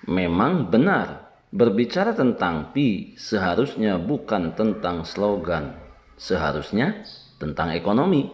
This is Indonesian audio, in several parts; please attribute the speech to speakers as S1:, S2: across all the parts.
S1: Memang benar, berbicara tentang Pi seharusnya bukan tentang slogan, seharusnya tentang ekonomi.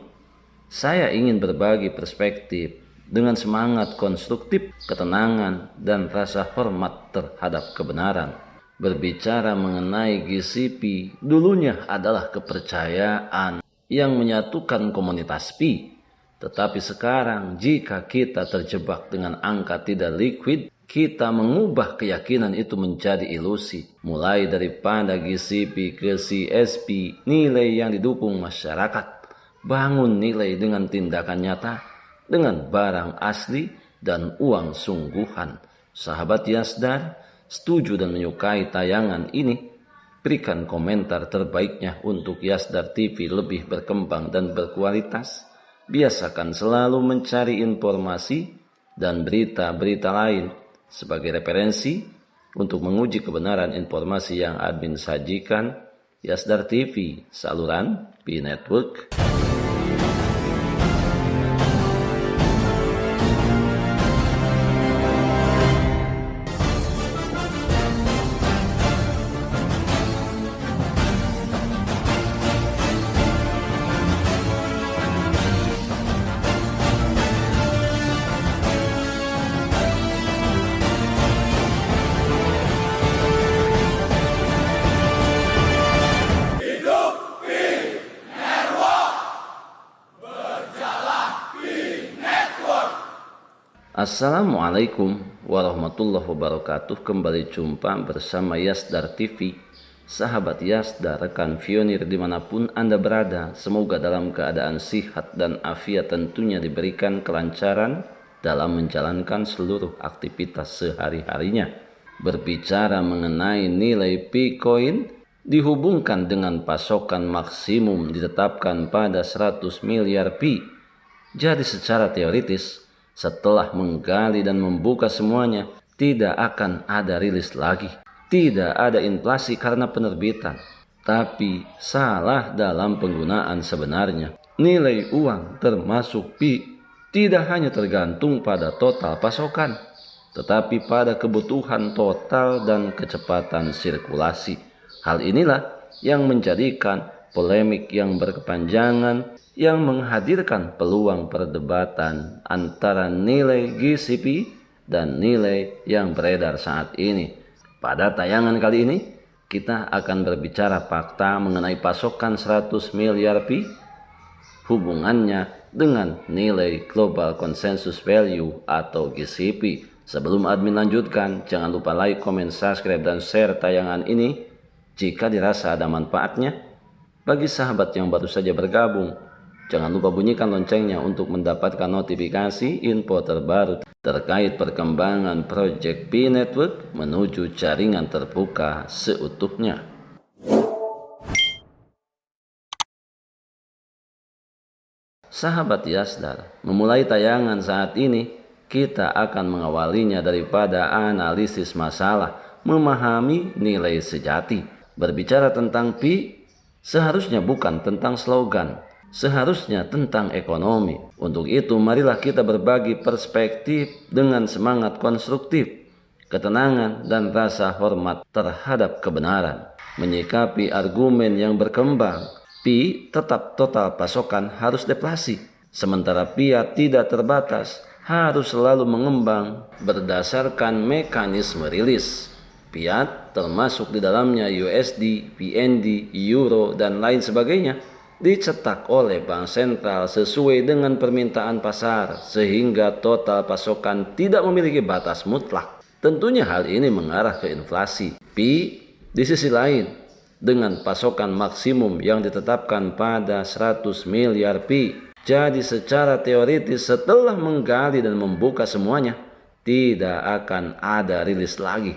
S1: Saya ingin berbagi perspektif dengan semangat konstruktif, ketenangan, dan rasa hormat terhadap kebenaran. Berbicara mengenai GCP dulunya adalah kepercayaan yang menyatukan komunitas Pi. Tetapi sekarang jika kita terjebak dengan angka tidak liquid, kita mengubah keyakinan itu menjadi ilusi. Mulai daripada GCP ke CSP, nilai yang didukung masyarakat. Bangun nilai dengan tindakan nyata, dengan barang asli dan uang sungguhan. Sahabat Yasdar, setuju dan menyukai tayangan ini? Berikan komentar terbaiknya untuk Yasdar TV lebih berkembang dan berkualitas. Biasakan selalu mencari informasi dan berita-berita lain sebagai referensi untuk menguji kebenaran informasi yang admin sajikan. Yasdar TV, saluran Pi Network. Assalamualaikum warahmatullahi wabarakatuh. Kembali jumpa bersama Yasdar TV. Sahabat Yasdar, rekan pionir dimanapun Anda berada, semoga dalam keadaan sihat dan afiat, tentunya diberikan kelancaran dalam menjalankan seluruh aktivitas sehari-harinya. Berbicara mengenai nilai Bitcoin dihubungkan dengan pasokan maksimum ditetapkan pada 100 miliar Pi. Jadi secara teoritis, setelah menggali dan membuka semuanya, tidak akan ada rilis lagi. Tidak ada inflasi karena penerbitan. Tapi salah dalam penggunaan sebenarnya. Nilai uang termasuk Pi tidak hanya tergantung pada total pasokan, tetapi pada kebutuhan total dan kecepatan sirkulasi. Hal inilah yang menjadikan polemik yang berkepanjangan, yang menghadirkan peluang perdebatan antara nilai GCP dan nilai yang beredar saat ini. Pada tayangan kali ini, kita akan berbicara fakta mengenai pasokan 100 miliar Pi, hubungannya dengan nilai Global Consensus Value atau GCP. Sebelum admin lanjutkan, jangan lupa like, comment, subscribe, dan share tayangan ini jika dirasa ada manfaatnya. Bagi sahabat yang baru saja bergabung, jangan lupa bunyikan loncengnya untuk mendapatkan notifikasi info terbaru terkait perkembangan proyek Pi Network menuju jaringan terbuka seutuhnya. Sahabat Yasdar, memulai tayangan saat ini, kita akan mengawalinya daripada analisis masalah, memahami nilai sejati. Berbicara tentang Pi seharusnya bukan tentang slogan, seharusnya tentang ekonomi. Untuk itu, marilah kita berbagi perspektif dengan semangat konstruktif, ketenangan, dan rasa hormat terhadap kebenaran. Menyikapi argumen yang berkembang, Pi tetap total pasokan harus deflasi, sementara fiat tidak terbatas harus selalu mengembang berdasarkan mekanisme rilis. Fiat termasuk di dalamnya USD, BND, Euro, dan lain sebagainya dicetak oleh bank sentral sesuai dengan permintaan pasar, sehingga total pasokan tidak memiliki batas mutlak. Tentunya hal ini mengarah ke inflasi. Pi di sisi lain, dengan pasokan maksimum yang ditetapkan pada 100 miliar Pi, jadi secara teoritis setelah menggali dan membuka semuanya, tidak akan ada rilis lagi.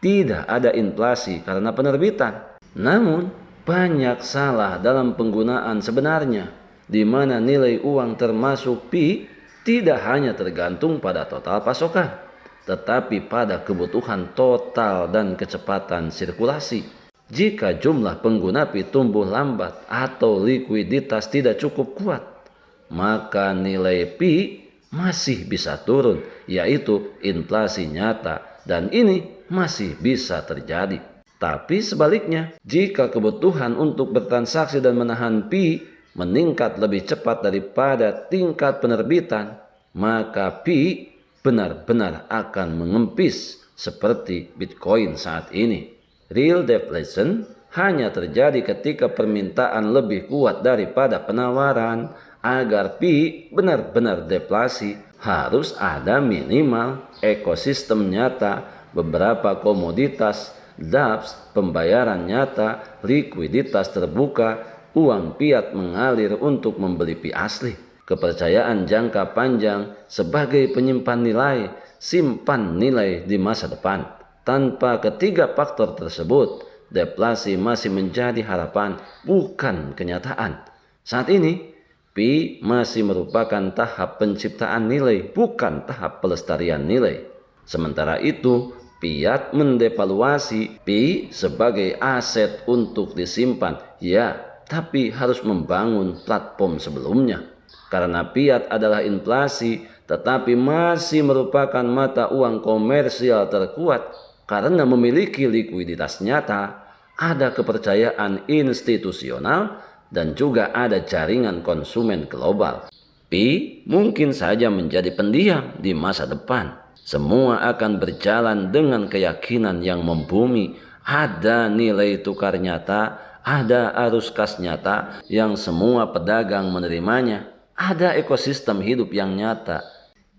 S1: Tidak ada inflasi karena penerbitan. Namun, banyak salah dalam penggunaan sebenarnya, di mana nilai uang termasuk Pi tidak hanya tergantung pada total pasokan, tetapi pada kebutuhan total dan kecepatan sirkulasi. Jika jumlah pengguna Pi tumbuh lambat atau likuiditas tidak cukup kuat, maka nilai Pi masih bisa turun, yaitu inflasi nyata dan ini masih bisa terjadi. Tapi sebaliknya, jika kebutuhan untuk bertransaksi dan menahan pi meningkat lebih cepat daripada tingkat penerbitan, maka pi benar-benar akan mengempis seperti Bitcoin saat ini. Real deflation hanya terjadi ketika permintaan lebih kuat daripada penawaran. Agar pi benar-benar deflasi, harus ada minimal ekosistem nyata, beberapa komoditas, dApps, pembayaran nyata, likuiditas terbuka, uang fiat mengalir untuk membeli pi asli, kepercayaan jangka panjang sebagai penyimpan nilai, simpan nilai di masa depan. Tanpa ketiga faktor tersebut, deflasi masih menjadi harapan, bukan kenyataan. Saat ini, pi masih merupakan tahap penciptaan nilai, bukan tahap pelestarian nilai. Sementara itu, fiat mendevaluasi pi sebagai aset untuk disimpan, ya, tapi harus membangun platform sebelumnya. Karena fiat adalah inflasi, tetapi masih merupakan mata uang komersial terkuat karena memiliki likuiditas nyata, ada kepercayaan institusional, dan juga ada jaringan konsumen global. Pi mungkin saja menjadi pendiam di masa depan. Semua akan berjalan dengan keyakinan yang membumi. Ada nilai tukar nyata, ada arus kas nyata yang semua pedagang menerimanya. Ada ekosistem hidup yang nyata.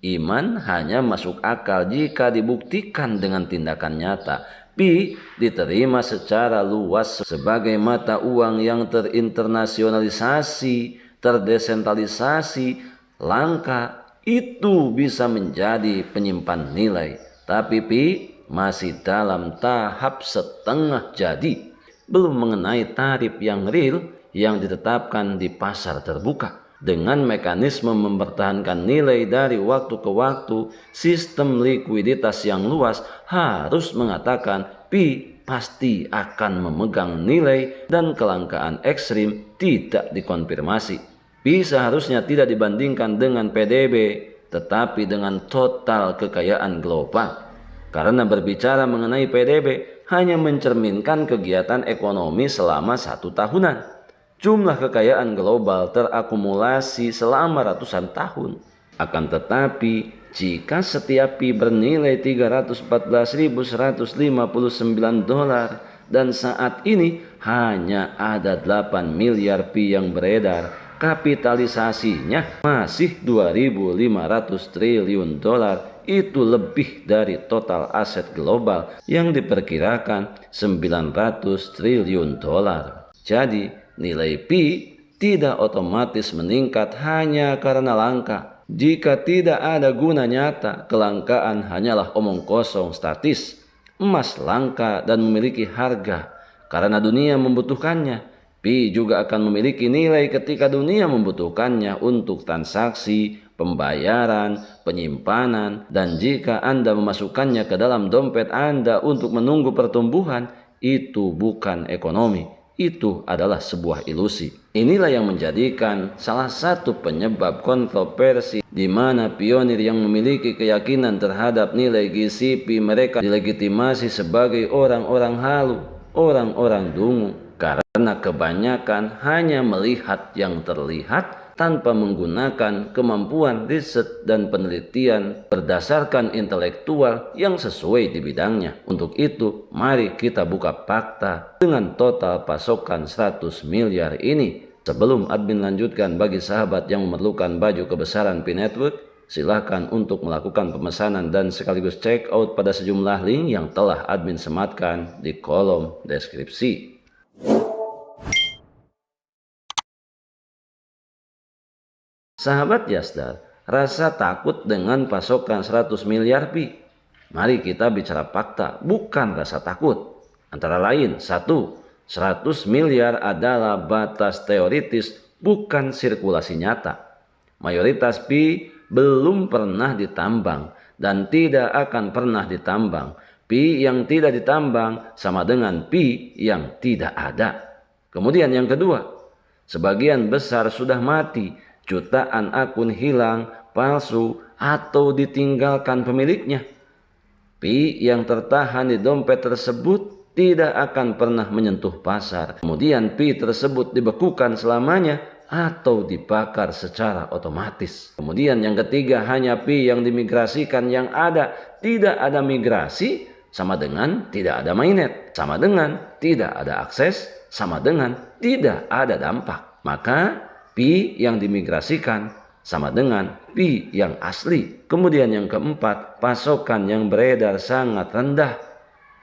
S1: Iman hanya masuk akal jika dibuktikan dengan tindakan nyata. Pi diterima secara luas sebagai mata uang yang terinternasionalisasi, terdesentralisasi, langka. Itu bisa menjadi penyimpan nilai. Tapi pi masih dalam tahap setengah jadi, belum mengenai tarif yang real yang ditetapkan di pasar terbuka. Dengan mekanisme mempertahankan nilai dari waktu ke waktu, sistem likuiditas yang luas harus mengatakan pi pasti akan memegang nilai dan kelangkaan ekstrim tidak dikonfirmasi. Pi seharusnya tidak dibandingkan dengan PDB, tetapi dengan total kekayaan global. Karena berbicara mengenai PDB hanya mencerminkan kegiatan ekonomi selama 1 tahunan. Jumlah kekayaan global terakumulasi selama ratusan tahun. Akan tetapi, jika setiap pi bernilai $314.159 dan saat ini hanya ada 8 miliar pi yang beredar, kapitalisasinya masih 2.500 triliun dolar. Itu lebih dari total aset global yang diperkirakan 900 triliun dolar. Jadi, nilai pi tidak otomatis meningkat hanya karena langka. Jika tidak ada guna nyata, kelangkaan hanyalah omong kosong statis. Emas langka dan memiliki harga karena dunia membutuhkannya. Pi juga akan memiliki nilai ketika dunia membutuhkannya untuk transaksi, pembayaran, penyimpanan, dan jika Anda memasukkannya ke dalam dompet Anda untuk menunggu pertumbuhan, itu bukan ekonomi. Itu adalah sebuah ilusi. Inilah yang menjadikan salah satu penyebab kontroversi di mana pionir yang memiliki keyakinan terhadap nilai GCP mereka dilegitimasi sebagai orang-orang halu, orang-orang dungu, karena kebanyakan hanya melihat yang terlihat tanpa menggunakan kemampuan riset dan penelitian berdasarkan intelektual yang sesuai di bidangnya. Untuk itu, mari kita buka fakta dengan total pasokan 100 miliar ini. Sebelum admin lanjutkan, bagi sahabat yang memerlukan baju kebesaran Pi Network, silakan untuk melakukan pemesanan dan sekaligus check out pada sejumlah link yang telah admin sematkan di kolom deskripsi. Sahabat Yasdar, rasa takut dengan pasokan 100 miliar pi? Mari kita bicara fakta, bukan rasa takut. Antara lain, 1. 100 miliar adalah batas teoritis, bukan sirkulasi nyata. Mayoritas pi belum pernah ditambang dan tidak akan pernah ditambang. Pi yang tidak ditambang sama dengan pi yang tidak ada. Kemudian yang kedua, sebagian besar sudah mati. Jutaan akun hilang, palsu, atau ditinggalkan pemiliknya. Pi yang tertahan di dompet tersebut tidak akan pernah menyentuh pasar. Kemudian pi tersebut dibekukan selamanya atau dibakar secara otomatis. Kemudian yang ketiga, hanya pi yang dimigrasikan yang ada. Tidak ada migrasi sama dengan tidak ada mainnet, sama dengan tidak ada akses, sama dengan tidak ada dampak. Maka pi yang dimigrasikan sama dengan pi yang asli. Kemudian yang keempat, pasokan yang beredar sangat rendah.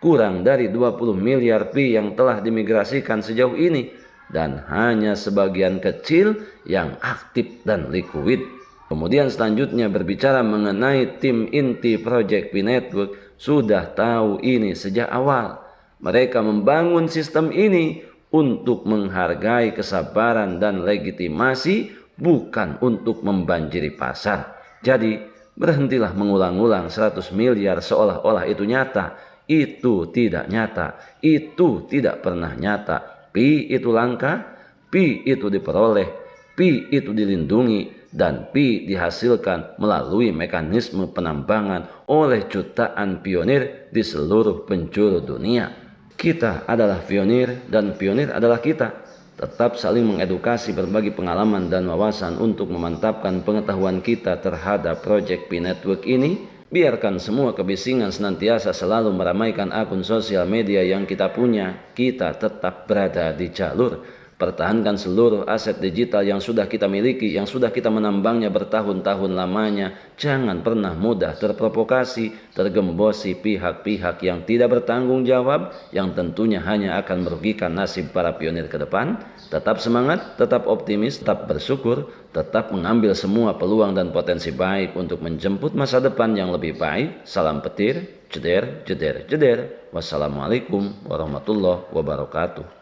S1: Kurang dari 20 miliar pi yang telah dimigrasikan sejauh ini dan hanya sebagian kecil yang aktif dan liquid. Kemudian selanjutnya berbicara mengenai tim inti Project Pi Network, sudah tahu ini sejak awal. Mereka membangun sistem ini untuk menghargai kesabaran dan legitimasi, bukan untuk membanjiri pasar. Jadi berhentilah mengulang-ulang 100 miliar seolah-olah itu nyata. Itu tidak nyata, itu tidak pernah nyata. Pi itu langka, pi itu diperoleh, pi itu dilindungi, dan pi dihasilkan melalui mekanisme penambangan oleh jutaan pionir di seluruh penjuru dunia. Kita adalah pionir dan pionir adalah kita. Tetap saling mengedukasi, berbagi pengalaman dan wawasan untuk memantapkan pengetahuan kita terhadap Project Pi Network ini. Biarkan semua kebisingan senantiasa selalu meramaikan akun sosial media yang kita punya. Kita tetap berada di jalur. Pertahankan seluruh aset digital yang sudah kita miliki, yang sudah kita menambangnya bertahun-tahun lamanya. Jangan pernah mudah terprovokasi, tergembosi pihak-pihak yang tidak bertanggung jawab, yang tentunya hanya akan merugikan nasib para pionir ke depan. Tetap semangat, tetap optimis, tetap bersyukur, tetap mengambil semua peluang dan potensi baik untuk menjemput masa depan yang lebih baik. Salam petir, jeder, jeder, jeder. Wassalamualaikum warahmatullahi wabarakatuh.